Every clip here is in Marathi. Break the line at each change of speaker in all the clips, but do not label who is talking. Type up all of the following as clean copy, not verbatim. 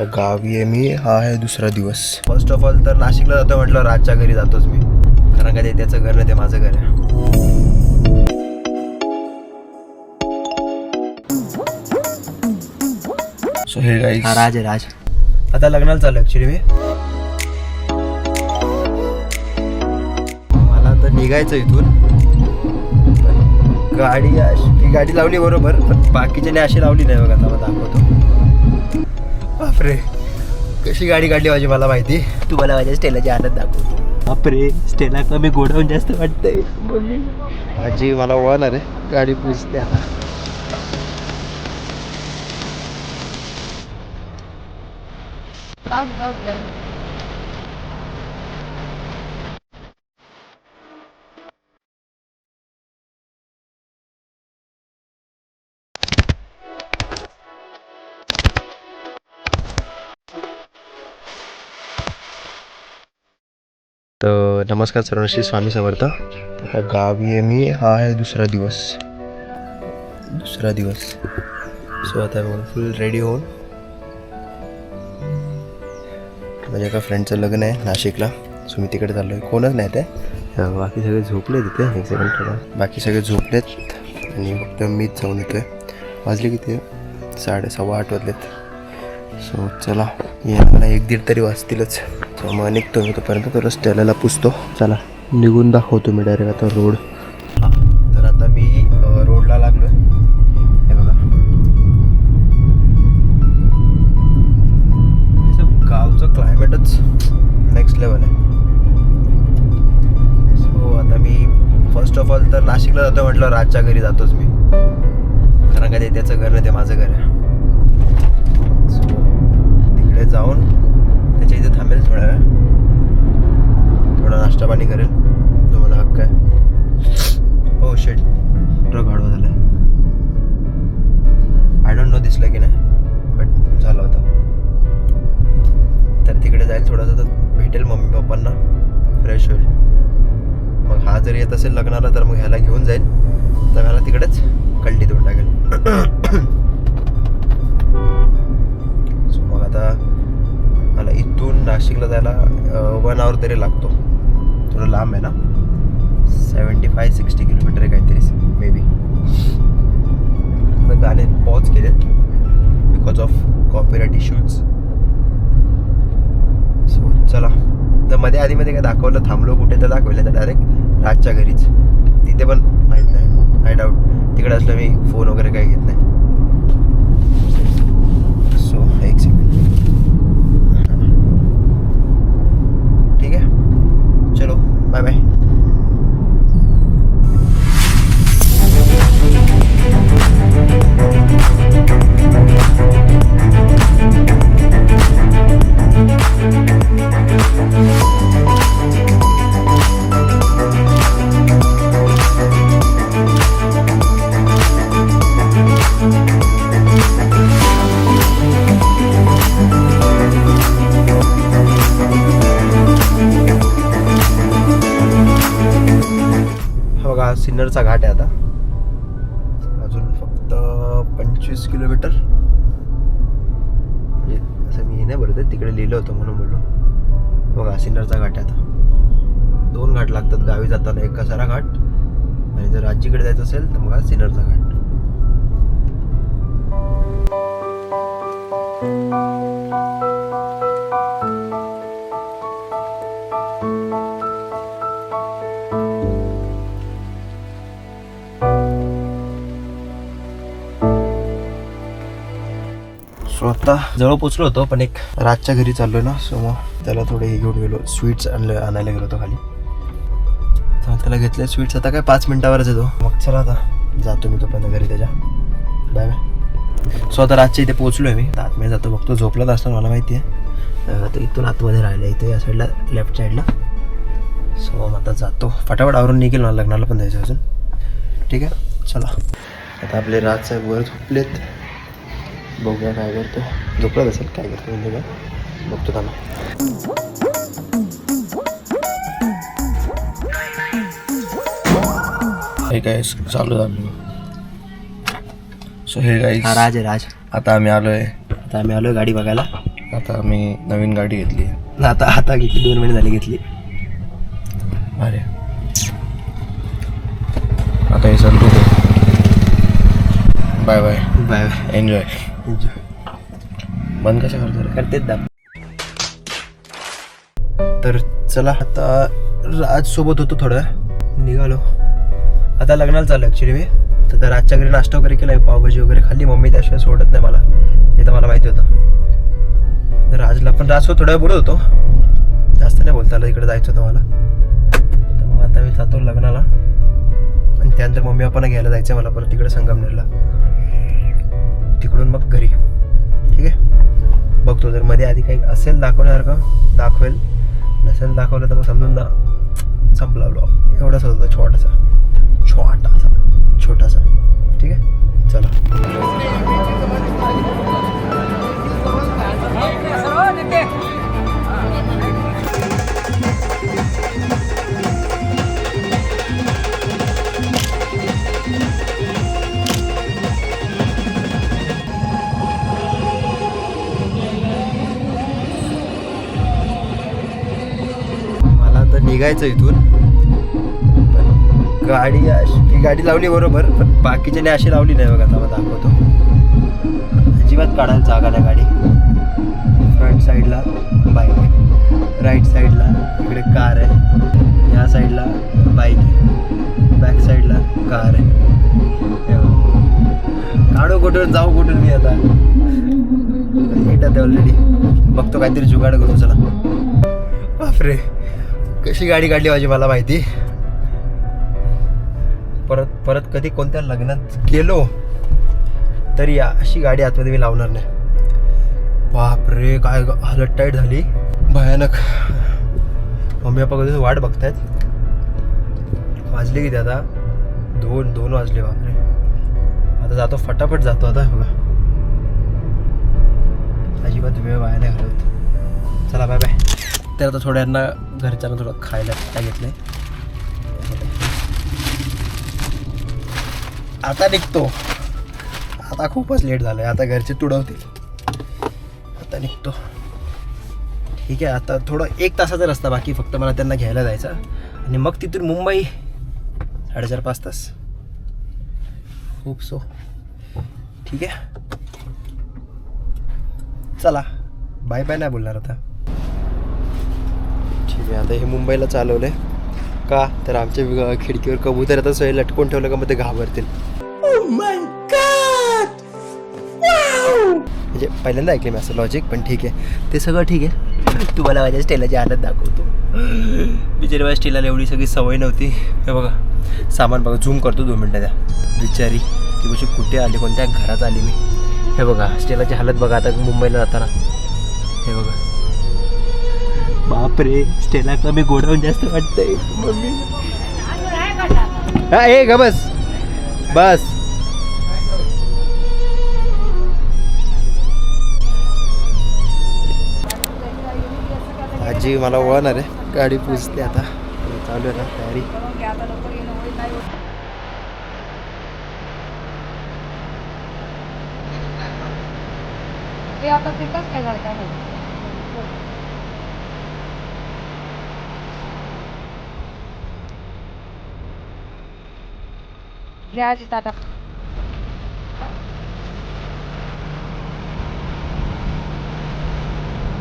गावी आहे मी. हा आहे दुसरा दिवस. फर्स्ट ऑफ ऑल तर नाशिकला जातो म्हटलं राजच्या घरी जातोच मी, कारण का ते त्याचं घर नाही, ते माझं घर आहे. सो हे गाईस,
हा राज आहे राज.
आता लग्नाला चालू ॲक्च्युली मी. मला तर निघायचं इथून, पण गाडी लावली बरोबर, पण बाकीच्याने अशी लावली नाही बघा. आता मला दाखवतो. बापरे, कशी गाडी काढली माझी मला माहिती.
तुम्हाला माझ्या स्टेलाची आनंद दाखवतो. बापरे, स्टेला कमी गोडाऊन जास्त वाटतंय.
आजी मला वळणार आहे, गाडी पुजते आता. तर नमस्कार सर्वांशी, स्वामी समर्थ. आता गावी आहे मी. हा आहे दुसरा दिवस. सो आता फुल रेडी होऊन, माझ्या एका फ्रेंडचं लग्न आहे नाशिकला, सो मी तिकडे चाललो आहे. कोणच नाही ते, बाकी सगळे झोपले तिथे. एक सेकंड थोडा, बाकी सगळे झोपलेत आणि फक्त मीच जाऊन येतो आहे. वाजले किती, 7:15 वाजलेत. सो चला, यायला 1-1.5 तरी वाजतीलच. सो मग निघतो मी. तोपर्यंत तर स्टेलाला पुजतो. चला निघून दाखवतो मी डायरेक्ट आता रोड. हां, तर आता मी रोडला लागलो आहे. हे बघा, गावचं क्लायमेटच नेक्स्ट लेवल आहे. सो आता मी फर्स्ट ऑफ ऑल तर नाशिकला जातो म्हटलं राजच्या घरी जातोच मी, कारण का ते त्याचं घर नाही, ते माझं घर आहे. सो तिकडे जाऊन त्याच्या इथे थांबेल थोडा वेळ, थोडा नाश्ता पाणी करेल, जो माझा हक्क आहे. हो शेट, ट्रक आडवा झाला. आय डोंट नो दिसलं की नाही, बट झालं होतं. तर तिकडे जाईल थोडंसं, तर भेटेल मम्मी पप्पांना, फ्रेश होईल. मग हा जर येत असेल लग्नाला तर मग ह्याला घेऊन जाईल, तर ह्याला तिकडेच कल्टी देऊन टाकेल. सो मग आता मला इथून नाशिकला जायला 1 hour तरी लागतो. थोडं लांब आहे ना, 75-60 किलोमीटर आहे काहीतरी मे बी. गाणे पॉज केले because of copyright issues. So चला, तर मध्ये आधीमध्ये काय दाखवलं, थांबलो कुठे तर दाखवलं, तर डायरेक्ट राजच्या घरीच. तिथे पण माहीत नाही, आय डाऊट. तिकडे असलं मी फोन वगैरे काही घेत नाही. So 1 second. ठीक आहे, चलो बाय बाय. बघा, सिन्नरचा घाट आहे आता. अजून फक्त 25 किलोमीटर. म्हणजे असं मी हे नाही बोलत आहे, तिकडे लिहिलं होतं म्हणून बोललो. बघा, सिन्नरचा घाट आहे आता. 2 घाट लागतात गावी जाताना, एक कसारा घाट, आणि जर आजीकडे जायचं असेल तर मग सिन्नरचा घाट. सो आता जवळ पोचलो होतो, पण एक राजच्या घरी चाललोय ना, सो मग त्याला थोडे हे घेऊन गेलो, स्वीट्स आणायला गेलो होतो खाली. तर त्याला घेतले स्वीट्स. आता काय 5 मिनिटावरच येतो. मग चला आता जातो मी तोपर्यंत घरी त्याच्या. Bye bye. सो आता राजच्या इथे पोचलो आहे मी. आतमध्ये जातो, बघतो झोपलाच असताना, मला माहिती आहे. तर इथून आतमध्ये राहिलं, इथे या साईडला, लेफ्ट साईडला. सो आता जातो, फटाफट आवरून निघेल, मला लग्नाला पण जायचं अजून. ठीक आहे, चला. आता आपले राज साहेब वर झोपलेत, बघूया काय करतो. झोपलाच असेल, काय करतो म्हणजे काय बघतो त्यांना. हे काय चालू झालं. सो हे गाईस,
हा राज आहे राज.
आता आम्ही आलोय गाडी बघायला.
आता आम्ही नवीन गाडी घेतली.
आता आता घेतली, 2 महिने झाली घेतली.
अरे आता हे सनरूफ आहे. Bye bye
bye
enjoy.
Enjoy.
बंद कशा करतो रे?
करतेच दाब. तर चला आता राज सोबत होतो, थोडं निघालो. आता लग्नाला चालू ॲक्च्युली मी. तर राजच्या घरी नाश्ता वगैरे केला, पावभाजी वगैरे खाल्ली. मम्मी त्याशिवाय सोडत नाही मला, हे तर मला माहिती होतं. तर राजला पण राजसोबत थोड्या वेळ बोलत होतो, जास्त नाही बोलता आलं, इकडे जायचं होतं मला. तर मग आता मी जातो लग्नाला आणि त्यानंतर मम्मी पप्पांना घ्यायला जायचं आहे मला परत तिकडे संगमनेरला. तिकडून मग घरी. ठीक आहे, बघतो जर मध्ये आधी काही असेल दाखवण्यासारखं दाखवेल, नसेल दाखवलं तर मग समजून जा संपला ब्लॉग. एवढाच होता छोटासा. ठीक आहे, चला. मला तर निघायचं इथून, पण गाडी ही गाडी लावली बरोबर, पण बाकीच्याने अशी लावली नाही बघा. आता मला दाखवतो, अजिबात काढायला जागा नाही गाडी. फ्रंट साईडला बाईक, राईट साईडला इकडे कार आहे, या साईडला बाईक आहे, बॅक साईडला कार आहे. हे बघा. काढू कुठून, जाऊ कुठून मी आता. येतात ऑलरेडी, बघतो काहीतरी जुगाड करू. चला. बापरे, कशी गाडी काढली माझी मला माहिती. परत परत कधी कोणत्या लग्नात गेलो तरी अशी गाडी आतमध्ये मी लावणार नाही. बापरे, काय हालत टाईट झाली, भयानक. मम्मी पप्पा कधी वाट बघतायत. वाजले किती आता? 2 वाजले. बापरे, आता जातो, फटाफट जातो आता. बघा, अजिबात वेळ वाया नाही घालवत. चला बाय बाय. तर आता थोड्यांना घरच्यांना थोडं खायला घेतलंय. आता निघतो. आता खूपच लेट झालंय, आता घरचे तुडवतील. आता निघतो. ठीक आहे, आता थोडं 1 तासाचा रस्ता बाकी फक्त मला त्यांना घ्यायला जायचा, आणि मग तिथून मुंबई 4.5-5 तास. खूप सो. ठीक आहे, चला बाय बाय नाही बोलणार आता. ठीक आहे, आता हे मुंबईला चालवलंय का तर आमच्या खिडकीवर कबूतर आता सोय लटकून ठेवलं का मग ते घाबरतील. म्हणजे पहिल्यांदा ऐकले मी असं लॉजिक, पण ठीक आहे, ते सगळं ठीक आहे. तुम्हाला माझ्या स्टेलाची हालत दाखवतो. बिचारी माझ्या स्टेलाला एवढी सगळी सवय नव्हती. हे बघा, सामान बघा, झूम करतो 2 मिनटं द्या. बिचारी ती कशी कुठे आली, कोणत्या घरात आली मी. हे बघा स्टेलाची हालत बघा आता मुंबईला जाताना. हे बघा, बापरे, स्टेला कमी गोडाऊन जास्त वाटतंय. मम्मी हा ए ग बस बस. आजी मला वळणार आहे, गाडी पुजते आता. चालू आहे ना तयारी.
आता तिथंच काय झालं काय माहिती. घ्यायची ताटा.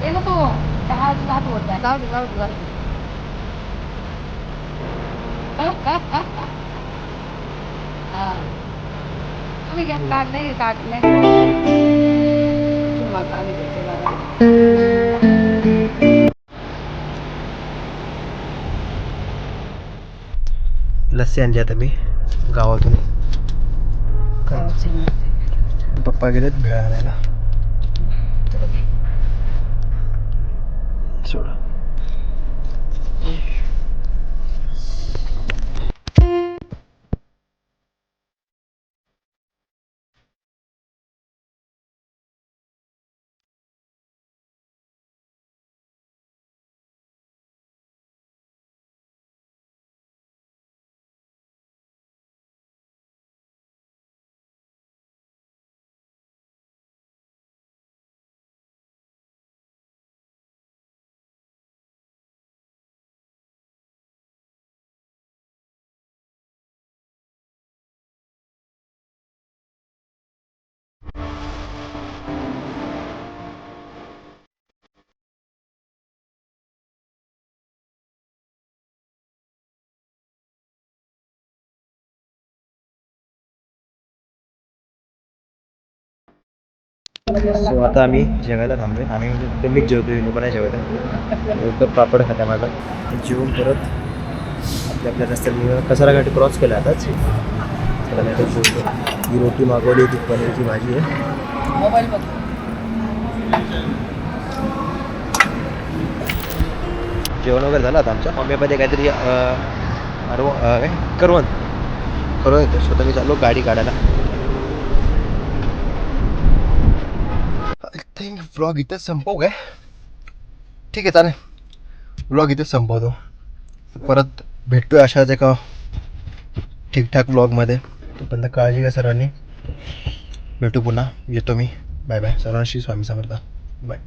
ये ना तू हात होत आहे. जाऊ दे जाऊ दे जाऊ दे. तुम्ही घेतला नाही काढले.
लस्सी आणली आता मी गावातून. पप्पा गेलेत भेळ आणायला. सोडा. सो आता आम्ही जेवायला थांबलोय. आम्ही म्हणजे मी जेवतो, युनो पण नाही जेवत. एकदम पापड खात्या माझा. जेवून परत आपल्या रस्त्याने कसारा घाटी क्रॉस केला आताच. चला नाही तर जेवतो. ही रोटी मागवली होती, पनीरची भाजी आहे.
मोबाईल बघ.
जेवण वगैरे झालं आता आमच्या मम्मीमध्ये काहीतरी करवण येतो. स्वतः मी चाललो गाडी काढायला. आय थिंक व्लॉग इथेच संपवू काय? ठीक आहे चालेल, व्लॉग इथेच संपवतो. परत भेटतोय अशाच एका ठीकठाक व्लॉगमध्ये. तोपर्यंत काळजी घ्या सर्वांनी. भेटू पुन्हा. येतो मी. Bye bye. सर्वांशी स्वामी समर्थ. बाय.